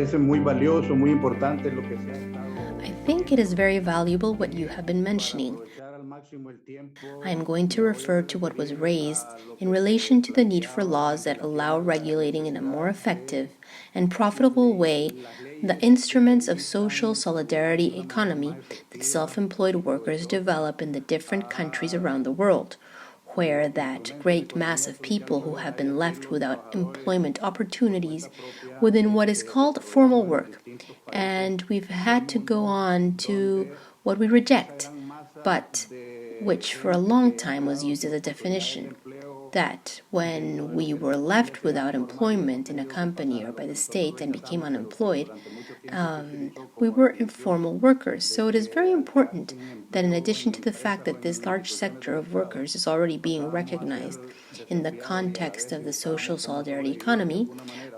parece muy valioso, muy importante lo que se ha estado. I think it is very valuable what you have been mentioning. I am going to refer to what was raised in relation to the need for laws that allow regulating in a more effective and profitable way the instruments of social solidarity economy that self-employed workers develop in the different countries around the world, where that great mass of people who have been left without employment opportunities within what is called formal work, and we've had to go on to what we reject, but which for a long time was used as a definition, that when we were left without employment in a company or by the state and became unemployed, we were informal workers. So it is very important that in addition to the fact that this large sector of workers is already being recognized in the context of the social solidarity economy,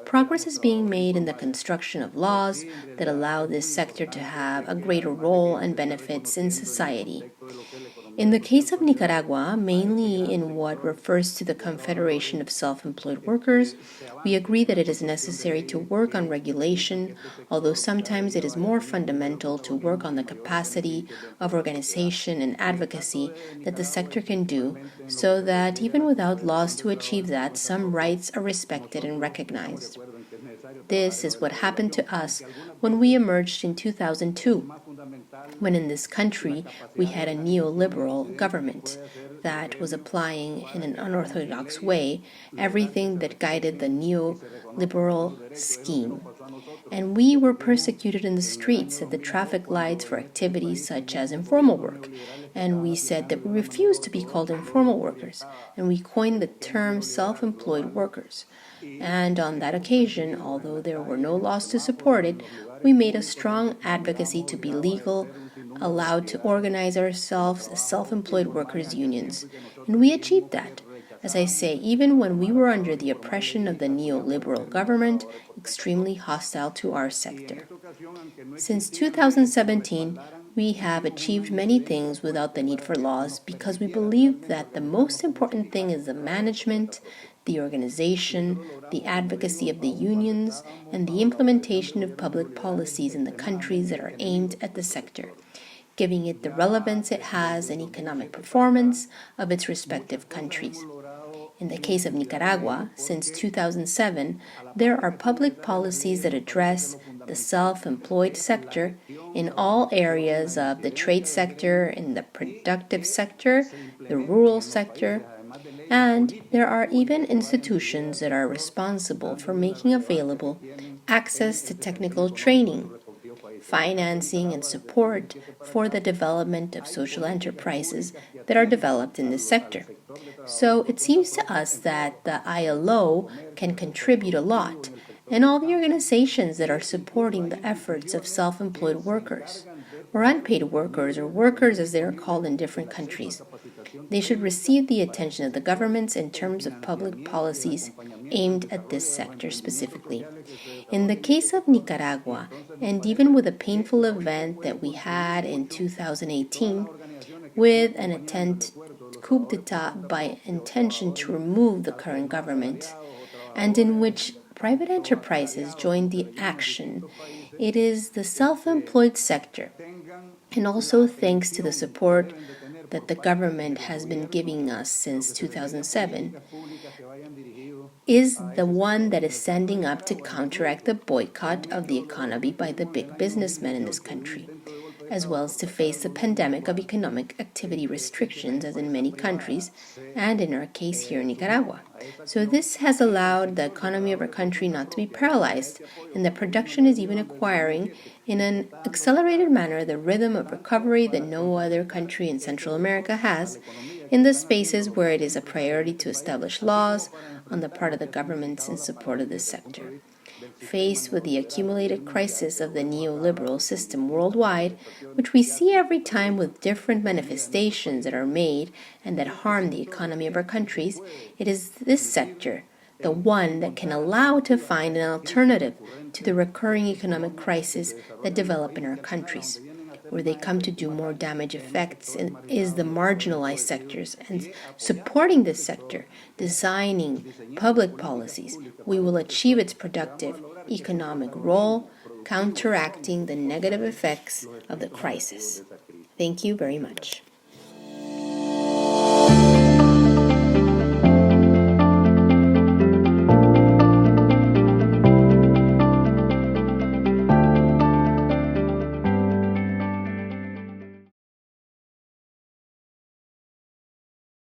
progress is being made in the construction of laws that allow this sector to have a greater role and benefits in society. In the case of Nicaragua, mainly in what refers to the Confederation of Self-Employed Workers, we agree that it is necessary to work on regulation, although sometimes it is more fundamental to work on the capacity of organization and advocacy that the sector can do, so that even without laws to achieve that, some rights are respected and recognized. This is what happened to us when we emerged in 2002, when in this country we had a neoliberal government that was applying in an unorthodox way everything that guided the neoliberal scheme. And we were persecuted in the streets at the traffic lights for activities such as informal work. And we said that we refused to be called informal workers, and we coined the term self-employed workers. And on that occasion, although there were no laws to support it, we made a strong advocacy to be legal, allowed to organize ourselves as self-employed workers' unions. And we achieved that. As I say, even when we were under the oppression of the neoliberal government, extremely hostile to our sector. Since 2017, we have achieved many things without the need for laws because we believe that the most important thing is the management, the organization, the advocacy of the unions, and the implementation of public policies in the countries that are aimed at the sector, giving it the relevance it has in economic performance of its respective countries. In the case of Nicaragua, since 2007, there are public policies that address the self-employed sector in all areas of the trade sector, in the productive sector, the rural sector, and there are even institutions that are responsible for making available access to technical training, financing, and support for the development of social enterprises that are developed in this sector. So it seems to us that the ILO can contribute a lot, and all the organizations that are supporting the efforts of self-employed workers, or unpaid workers, or workers as they are called in different countries. They should receive the attention of the governments in terms of public policies aimed at this sector specifically. In the case of Nicaragua, and even with a painful event that we had in 2018, with an attempt coup d'etat by intention to remove the current government, and in which private enterprises joined the action, it is the self-employed sector, and also thanks to the support that the government has been giving us since 2007, is the one that is standing up to counteract the boycott of the economy by the big businessmen in this country, as well as to face the pandemic of economic activity restrictions as in many countries, and in our case here in Nicaragua. So this has allowed the economy of our country not to be paralyzed, and the production is even acquiring in an accelerated manner the rhythm of recovery that no other country in Central America has, in the spaces where it is a priority to establish laws on the part of the governments in support of this sector. Faced with the accumulated crisis of the neoliberal system worldwide, which we see every time with different manifestations that are made and that harm the economy of our countries, it is this sector, the one that can allow to find an alternative to the recurring economic crisis that develop in our countries. Where they come to do more damage effects is the marginalized sectors, and supporting this sector, designing public policies, we will achieve its productive economic role counteracting the negative effects of the crisis. Thank you very much.